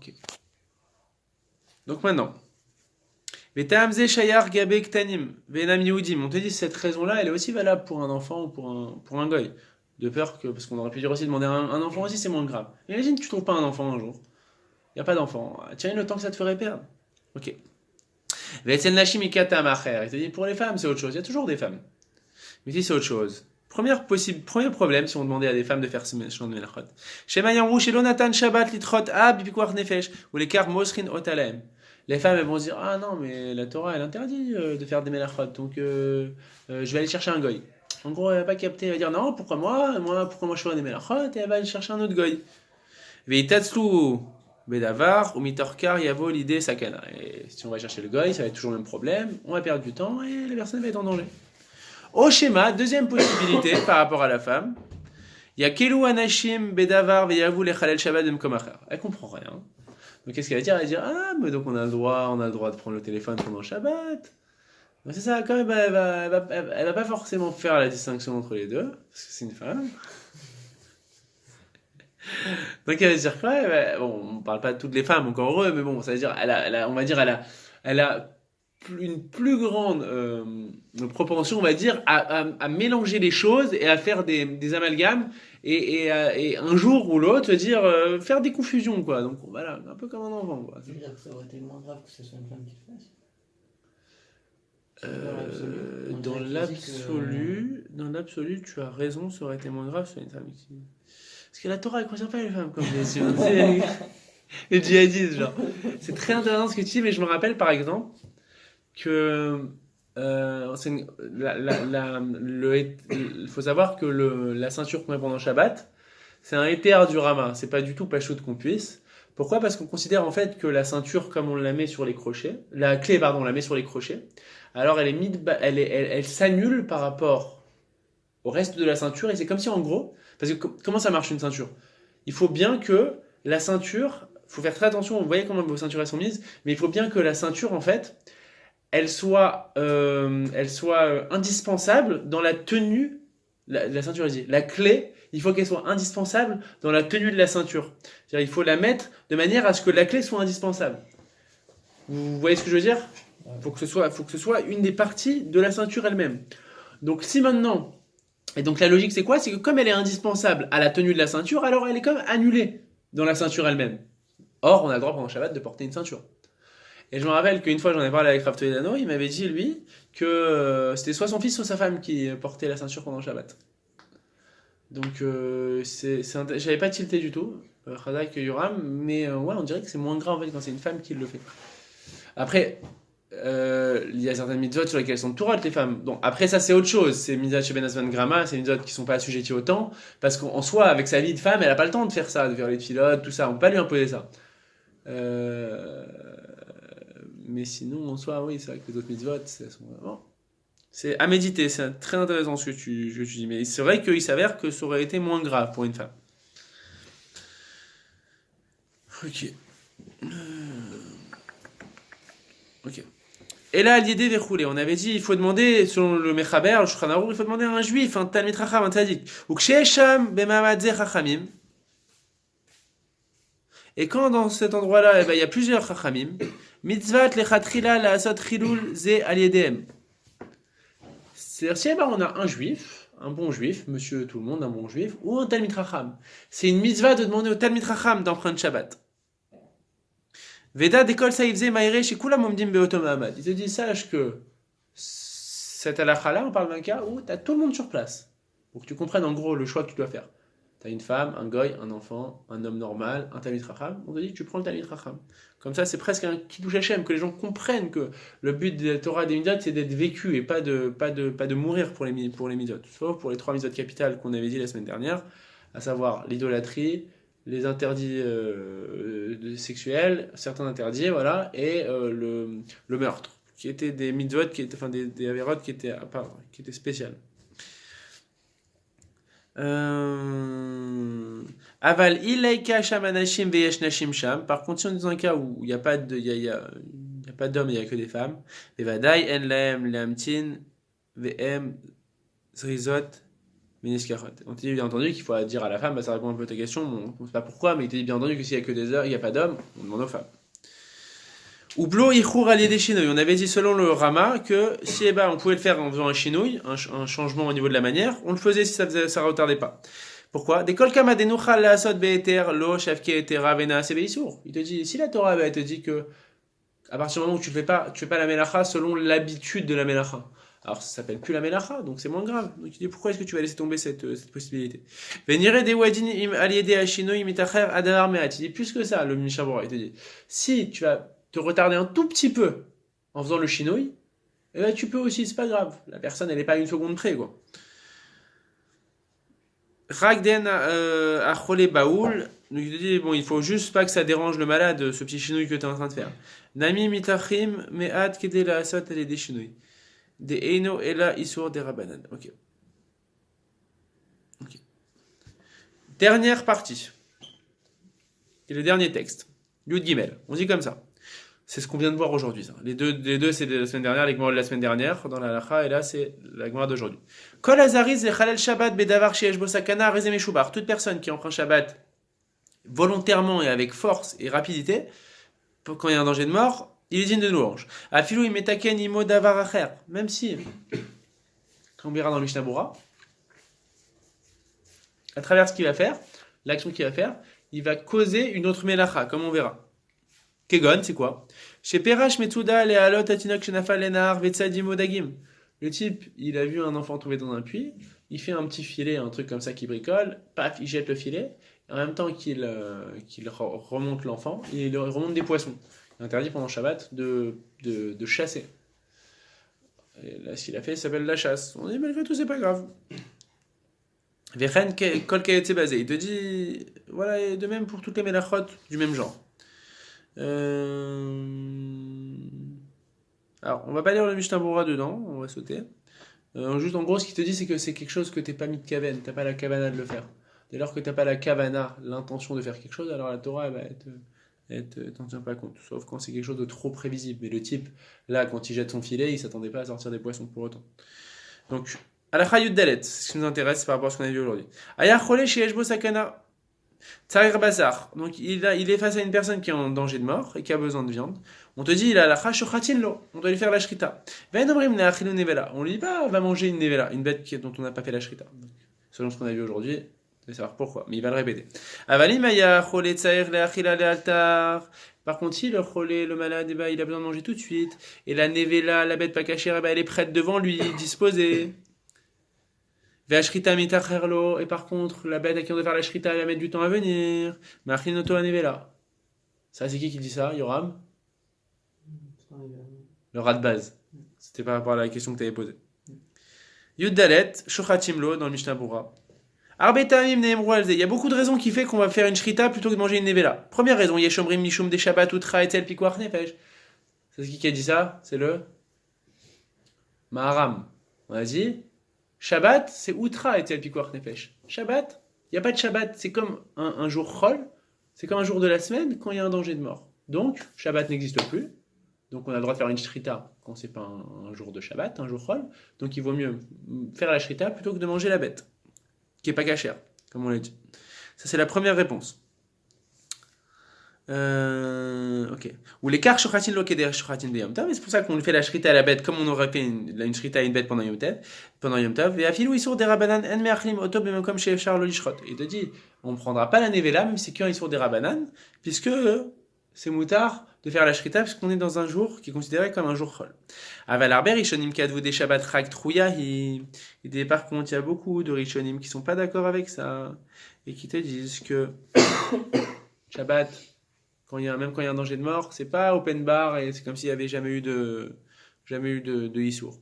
Ok. Donc maintenant, Vetamze shayar gabe ktanim, venam yehudim. On te dit cette raison-là, elle est aussi valable pour un enfant ou pour un goy. De peur que, parce qu'on aurait pu dire aussi demander à un enfant aussi, c'est moins grave. Imagine que tu trouves pas un enfant un jour. Il n'y a pas d'enfant. Tiens le temps que ça te ferait perdre. Ok. Ve'etzel nashim ikata macher. Il te dit pour les femmes, c'est autre chose. Il y a toujours des femmes. Mais ici, c'est autre chose. Premier problème, si on demandait à des femmes de faire ce chant de melachot. Shema yamru shelo natan shabbat litrot ab bipikuach nefesh, ou les kar mosrin otalem. Les femmes, elles vont se dire, ah non, mais la Torah, elle interdit de faire des melachot, donc je vais aller chercher un goy. En gros, elle va pas capter, elle va dire, non, pourquoi pourquoi moi je ferais des melachot, et elle va aller chercher un autre goy. Veitatzlu bedavar, ou mitorkar yavo l'idée sakana. Et si on va chercher le goy, ça va être toujours le même problème, on va perdre du temps, et la personne va être en danger. Au schéma, deuxième possibilité par rapport à la femme, il y a Kelu Anashim Bedavar Veyavu Lechalel Shabbat Demkomacher. Elle comprend rien. Donc qu'est-ce qu'elle va dire? Elle va dire, ah, mais donc on a le droit de prendre le téléphone pendant le Shabbat. Donc c'est ça, quand même, elle va pas forcément faire la distinction entre les deux, parce que c'est une femme. Donc elle va dire quoi? Bon, on parle pas de toutes les femmes, encore heureux, mais bon, ça veut dire, on va dire, elle a une plus grande propension, on va dire, à mélanger les choses et à faire des amalgames et un jour ou l'autre, dire, faire des confusions, quoi. Donc voilà, un peu comme un enfant, quoi. Je veux dire que ça aurait été moins grave que ce soit une femme qui le fasse. Dans l'absolu, tu as raison, ça aurait été moins grave sur une femme qui... Parce que la Torah, elle ne concerne pas les femmes, comme les yeux. Les djihadistes, genre. C'est très intéressant ce que tu dis, mais je me rappelle, par exemple, que il faut savoir que la ceinture qu'on met pendant Shabbat, c'est un éther du Rama, c'est pas du tout pachout qu'on puisse. Pourquoi? Parce qu'on considère en fait que la ceinture, comme on la met sur les crochets, la clé, pardon, on la met sur les crochets, alors elle s'annule par rapport au reste de la ceinture, et c'est comme si en gros, parce que comment ça marche une ceinture? Il faut bien que la ceinture, faut faire très attention, vous voyez comment vos ceintures elles sont mises, mais il faut bien que la ceinture en fait, elle soit indispensable dans la tenue, la ceinture, la clé, il faut qu'elle soit indispensable dans la tenue de la ceinture. C'est-à-dire, il faut la mettre de manière à ce que la clé soit indispensable. Vous voyez ce que je veux dire? Faut que ce soit une des parties de la ceinture elle-même. Donc si maintenant, et donc la logique c'est quoi? C'est que comme elle est indispensable à la tenue de la ceinture, alors elle est comme annulée dans la ceinture elle-même. Or, on a le droit pendant Shabbat de porter une ceinture. Et je me rappelle qu'une fois j'en ai parlé avec Rav Toledano, il m'avait dit lui que c'était soit son fils soit sa femme qui portait la ceinture pendant Shabbat. Donc j'avais pas tilté du tout, Khadak Yoram, mais ouais, on dirait que c'est moins grave en fait quand c'est une femme qui le fait. Après, il y a certaines mitzvot sur lesquelles sont tourat les femmes. Donc après ça c'est autre chose, c'est mitzvot chez Ben Azman Grama, c'est mitzvot qui sont pas assujettis au temps, parce qu'en soi avec sa vie de femme, elle a pas le temps de faire ça, de faire les filotes, tout ça, on peut pas lui imposer ça. Mais sinon, en soi, oui, c'est vrai que les autres mitzvot, c'est à méditer, c'est très intéressant ce que tu dis. Mais c'est vrai qu'il s'avère que ça aurait été moins grave pour une femme. Ok. Ok. Et là, l'idée des roulés, on avait dit, il faut demander, selon le Mechaber, le Shulchan Aruch, il faut demander à un juif, un Talmid Chacham, un Tzadik. Ou Kshesham Bemamad Ze Chachamim. Et quand dans cet endroit-là, il y a plusieurs Chachamim, mitzvat lechatrila laasot chilul ze aliedem. C'est-à-dire, si on a un juif, un bon juif, monsieur tout le monde, un bon juif, ou un Talmid Chacham, c'est une mitzvah de demander au Talmid Chacham d'emprunter Shabbat. Veda dekol saïvze maïre shikulam omdim beotom mahamad. Il te dit, sache que cette halakha-là, on parle d'un cas où tu as tout le monde sur place. Pour que tu comprennes en gros le choix que tu dois faire. Tu as une femme, un goy, un enfant, un homme normal, un Talmid Chacham. On te dit que tu prends le Talmid Chacham. Comme ça, c'est presque un kiddush Hashem, que les gens comprennent que le but de la Torah des mitzvot, c'est d'être vécu et pas de mourir pour les mitzvot. Sauf pour les 3 mitzvot capitales qu'on avait dit la semaine dernière, à savoir l'idolâtrie, les interdits sexuels, certains interdits, voilà, et le meurtre, qui étaient des mitzvot, des avérotes qui étaient spéciales. Aval ilaika shamanashim veyesh nashim sham. Par contre, si on est dans un cas où il n'y a pas d'hommes, il n'y a que des femmes, vevadai en laem leamtin vehem zrizot Veniskachot. On te dit bien entendu qu'il faut dire à la femme, bah, ça répond un peu à ta question, bon, on ne sait pas pourquoi, mais il te dit bien entendu que s'il n'y a que des hommes, il n'y a pas d'hommes, on demande aux femmes. Oublo ichur allié des chinouilles. On avait dit selon le Rama que si on pouvait le faire en faisant un chinouille, un changement au niveau de la manière, on le faisait si ça retardait pas. Pourquoi? Des kolkama des nuchal la asot be'eter lo shavke etera vena sebeisur. Il te dit, si la Torah elle te dit que à partir du moment où tu fais pas la melacha selon l'habitude de la melacha, alors ça s'appelle plus la melacha, donc c'est moins grave. Donc il dit pourquoi est-ce que tu vas laisser tomber cette possibilité? Venire des wadin im aliede ashinoy mitacher adar meat. Il dit plus que ça, le Mishabura. Il te dit si tu vas te retarder un tout petit peu en faisant le chinoui, eh ben tu peux aussi, c'est pas grave. La personne, elle n'est pas à une seconde près, quoi. Ragden achole baoul. Donc il te dit, bon, il faut juste pas que ça dérange le malade, ce petit chinouille que tu es en train de faire. Nami mitachim me'at kede la asot elle est des chinouilles. Des eino ela isur des rabanan. Ok. Dernière partie. Et le dernier texte. Yud Gimel. On dit comme ça. C'est ce qu'on vient de voir aujourd'hui. Ça. Les deux c'est de la semaine dernière, les Gemara de la semaine dernière, dans la Halacha, et là, c'est la Gemara d'aujourd'hui. Kol azariz lechalel Shabbat bedavar sheyesh bo sakana rezem eshubar. Toute personne qui emprunte Shabbat volontairement et avec force et rapidité, quand il y a un danger de mort, il est digne de louange. Afilou imetaken imo davar acher. Même si, quand on verra dans le Mishnah Bura, à travers ce qu'il va faire, l'action qu'il va faire, il va causer une autre melacha, comme on verra. Kegon, c'est quoi? Chez Perash Metsuda le alot atinok shenafal lenar vetsadim odagim. Le type, il a vu un enfant tomber dans un puits, il fait un petit filet, un truc comme ça qui bricole, paf, il jette le filet, en même temps qu'il remonte l'enfant, il remonte des poissons. Il est interdit pendant Shabbat de chasser. Et là, ce qu'il a fait, ça s'appelle la chasse. On dit, malgré tout, c'est pas grave. Vechen kol kayetse basé. Il te dit, voilà, et de même pour toutes les melachot du même genre. Alors, on va pas lire le Mishnah Bura dedans, on va sauter. Juste en gros, ce qu'il te dit, c'est que c'est quelque chose que t'es pas mis de kaven, t'as pas la kavana de le faire. Dès lors que t'as pas la kavana, l'intention de faire quelque chose, alors la Torah, elle t'en tient pas compte. Sauf quand c'est quelque chose de trop prévisible. Mais le type, là, quand il jette son filet, il s'attendait pas à sortir des poissons pour autant. Donc, à la Chayut Dalet, c'est ce qui nous intéresse par rapport à ce qu'on a vu aujourd'hui. Ayachole chez Eshbo Sakana. Tsarir Bazar. Donc il est face à une personne qui est en danger de mort et qui a besoin de viande. On te dit, il a la chachochatin lo. On doit lui faire la shrita. On lui dit pas, va manger une nevela, une bête dont on n'a pas fait la shrita. Selon ce qu'on a vu aujourd'hui, vous allez savoir pourquoi, mais il va le répéter. Avalimaya chole tsair le achila le altar. Par contre, si le cholé, le malade, il a besoin de manger tout de suite. Et la nevela, la bête pas cachée, elle est prête devant lui, disposée. Et par contre, la bête à qui on doit faire la shrita, elle va mettre du temps à venir. Ça, c'est qui dit ça, Yoram? Le rat de base. C'était par rapport à la question que tu avais posée. Yud Dalet, Shochatimlo, dans le Mishnah Bura. Il y a beaucoup de raisons qui fait qu'on va faire une shrita plutôt que de manger une nevela. Première raison, Yeshomrim Mishum de Shabbat Utra Etel Pikuach Nefesh. C'est qui a dit ça? C'est le Maharam. On a dit Shabbat, c'est Outra et Tel Pikuach Nefesh. Shabbat, il n'y a pas de Shabbat, c'est comme un jour Chol, c'est comme un jour de la semaine quand il y a un danger de mort. Donc, Shabbat n'existe plus. Donc, on a le droit de faire une shrita quand c'est pas un jour de Shabbat, un jour Chol. Donc, il vaut mieux faire la shrita plutôt que de manger la bête, qui est pas cachère, comme on l'a dit. Ça, c'est la première réponse. Ok. Ou l'écart shochatin lo keder shochatin de Yom Tov, et c'est pour ça qu'on fait la shrita à la bête comme on aurait fait une shrita à une bête pendant Yom Tov. Et afilou isur des rabanan en meachlim oto b'mekom she'efshar lo lishrot. Il te dit, on prendra pas la nevela même si c'est qu'un isur des rabanan, puisque c'est moutard de faire la shrita puisqu'on est dans un jour qui est considéré comme un jour chol. Aval arber rishonim kadvu des shabbat chag trouyahi. Et par contre, il y a beaucoup de rishonim qui sont pas d'accord avec ça et qui te disent que Shabbat, même quand il y a un danger de mort, c'est pas open bar et c'est comme s'il n'y avait jamais eu de Issour.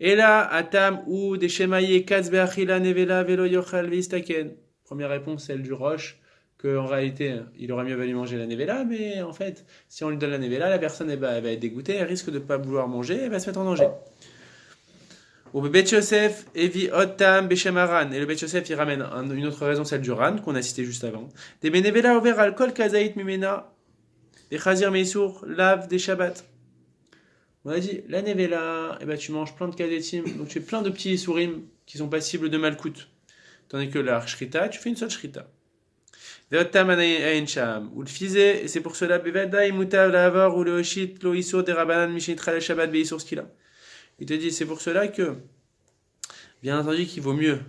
Et là, Atam ou des Shemaye Katz Beachila Nevela Velo Yochal Vistaken. Première réponse, celle du Roche, qu'en réalité, il aurait mieux valu manger la Nevela, mais en fait, si on lui donne la Nevela, la personne elle va être dégoûtée, elle risque de ne pas vouloir manger, elle va se mettre en danger. Ou Bet Yosef, Evi Otam Beshemaran. Et le Bet Yosef, il ramène une autre raison, celle du Ran, qu'on a cité juste avant. Des Benevela over alcool kazaït mimena. Des Chazir Meissour, lave des Shabbat. On a dit, la Nevela, tu manges plein de kazetim, donc tu fais plein de petits sourim qui sont passibles de malkout. Tandis que la shrita, tu fais une seule shrita. Veotam anayin sham. Ou le fizé, et c'est pour cela, bevada imutav lavar ou le oshit lo isur de rabanan mishitra le shabbat beisur skila. Il te dit, c'est pour cela que, bien entendu, qu'il vaut mieux